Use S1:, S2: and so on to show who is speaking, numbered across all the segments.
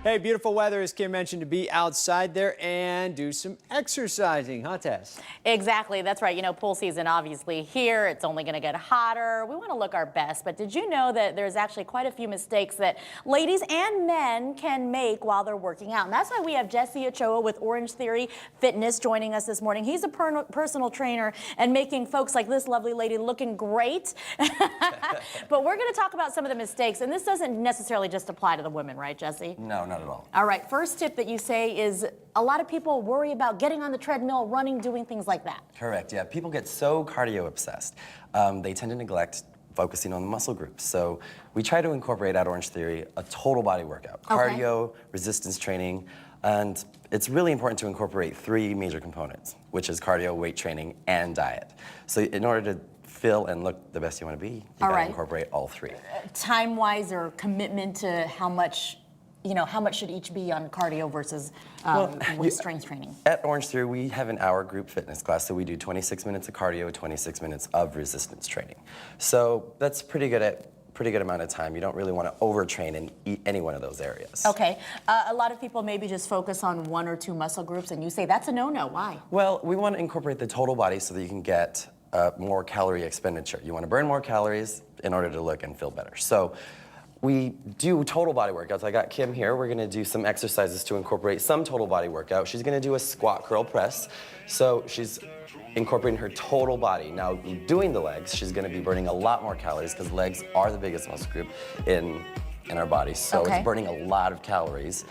S1: Hey, beautiful weather, as Kim mentioned, to be outside there and do some exercising, huh, Tess?
S2: Exactly, that's right. You know, pool season obviously here, it's only going to get hotter. We want to look our best, but did you know that there's actually quite a few mistakes that ladies and men can make while they're working out? And that's why we have Jesse Ochoa with Orangetheory Fitness joining us this morning. He's a personal trainer and making folks like this lovely lady looking great. But we're going to talk about some of the mistakes, and this doesn't necessarily just apply to the women, right, Jesse?
S3: No, not at all.
S2: All right, first tip that you say is a lot of people worry about getting on the treadmill, running, doing things like that.
S3: Correct, yeah. People get so cardio obsessed. They tend to neglect focusing on the muscle groups. So we try to incorporate at Orangetheory a total body workout. Cardio, resistance training, and it's really important to incorporate three major components, which is cardio, weight training, and diet. So in order to feel and look the best you want to be, you gotta incorporate all three.
S2: Time-wise or commitment to how much, you know, how much should each be on cardio versus strength training? At
S3: Orangetheory, we have an hour group fitness class, so we do 26 minutes of cardio, 26 minutes of resistance training. So that's pretty good amount of time. You don't really want to overtrain in any one of those areas.
S2: Okay. A lot of people maybe just focus on one or two muscle groups, and you say that's a no-no. Why?
S3: Well, we want to incorporate the total body so that you can get more calorie expenditure. You want to burn more calories in order to look and feel better. So we do total body workouts. I got Kim here. We're going to do some exercises to incorporate some total body workout. She's going to do a squat curl press. So she's incorporating her total body. Now, doing the legs, she's going to be burning a lot more calories because legs are the biggest muscle group in our body. So it's burning a lot of calories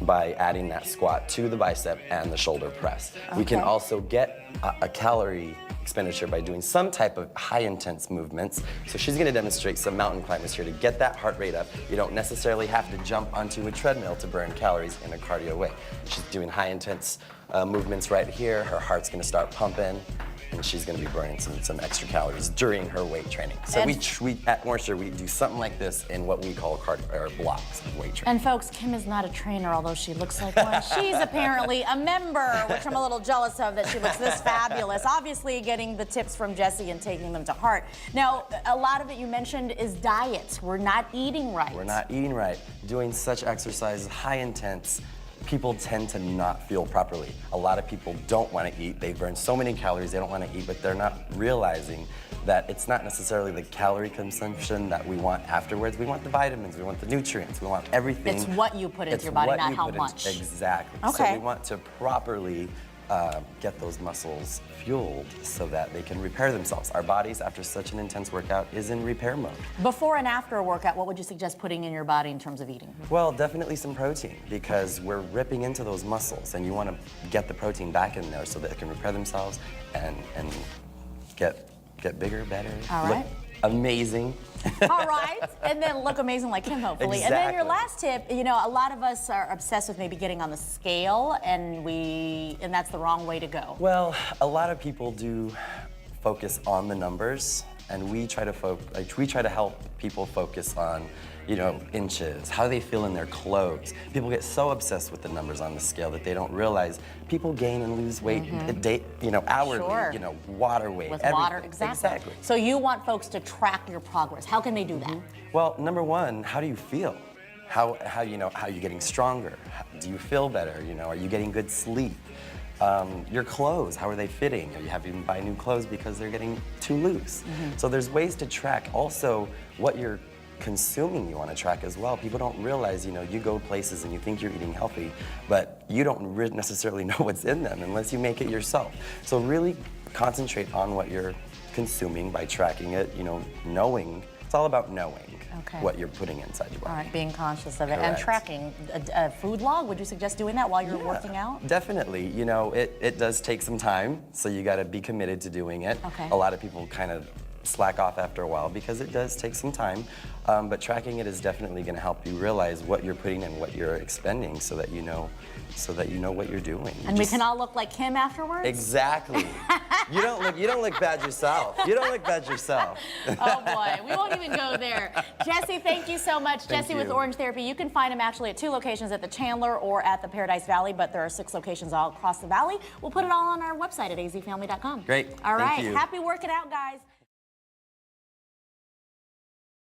S3: by adding that squat to the bicep and the shoulder press. We can also get a calorie expenditure by doing some type of high intense movements. So she's going to demonstrate some mountain climbers here to get that heart rate up. You don't necessarily have to jump onto a treadmill to burn calories in a cardio way. She's doing high intense movements right here. Her heart's going to start pumping, and she's going to be burning some extra calories during her weight training. So we at Orangetheory, we do something like this in what we call blocks of weight training.
S2: And folks, Kim is not a trainer, although she looks like one. She's apparently a member, which I'm a little jealous of, that she looks this fabulous. Obviously getting the tips from Jesse and taking them to heart. Now, a lot of it you mentioned is diet. We're not eating right.
S3: We're not eating right. Doing such exercises, high intense, people tend to not feel properly. A lot of people don't want to eat. They burn so many calories, they don't want to eat, but they're not realizing that it's not necessarily the calorie consumption that we want afterwards. We want the vitamins, we want the nutrients, we want everything.
S2: It's what you put into your body, not how much.
S3: Exactly.
S2: Okay.
S3: So we want to properly get those muscles fueled so that they can repair themselves. Our bodies, after such an intense workout, is in repair mode.
S2: Before and after a workout, what would you suggest putting in your body in terms of eating?
S3: Well, definitely some protein, because we're ripping into those muscles, and you want to get the protein back in there so that it can repair themselves and get bigger, better, look amazing.
S2: All right, and then look amazing like him, hopefully.
S3: Exactly.
S2: And then your last tip, you know, a lot of us are obsessed with maybe getting on the scale, and that's the wrong way to go.
S3: Well, a lot of people do focus on the numbers, and we try to help people focus on, you know, inches, how they feel in their clothes. People get so obsessed with the numbers on the scale that they don't realize people gain and lose weight, you know, hourly, you know, water weight,
S2: with
S3: everything.
S2: water, exactly. So you want folks to track your progress. How can they do that?
S3: Well, number one, how do you feel? How you know, how are you getting stronger? Do you feel better? You know, are you getting good sleep? Your clothes, how are they fitting? Are you having to buy new clothes because they're getting too loose? So there's ways to track. Also, what you're consuming you want to track as well. People don't realize, you know, you go places and you think you're eating healthy, but you don't necessarily know what's in them unless you make it yourself. So really concentrate on what you're consuming by tracking it, you know, knowing. It's all about knowing what you're putting inside your body.
S2: All right, being conscious of it. And tracking. A food log, would you suggest doing that while you're working out?
S3: Definitely. You know, it does take some time, so you got to be committed to doing it. A lot of people kind of slack off after a while because it does take some time, but tracking it is definitely going to help you realize what you're putting and what you're expending, so that you know what you're doing.
S2: And we can all look like him afterwards?
S3: Exactly. You don't look bad yourself. You don't look bad yourself.
S2: Oh boy, we won't even go there. Jesse, thank you so much. Jesse with Orangetheory. You can find him actually at 2 locations, at the Chandler or at the Paradise Valley, but there are 6 locations all across the valley. We'll put it all on our website at azfamily.com.
S3: Great.
S2: All right.
S3: Thank you.
S2: Happy working out, guys.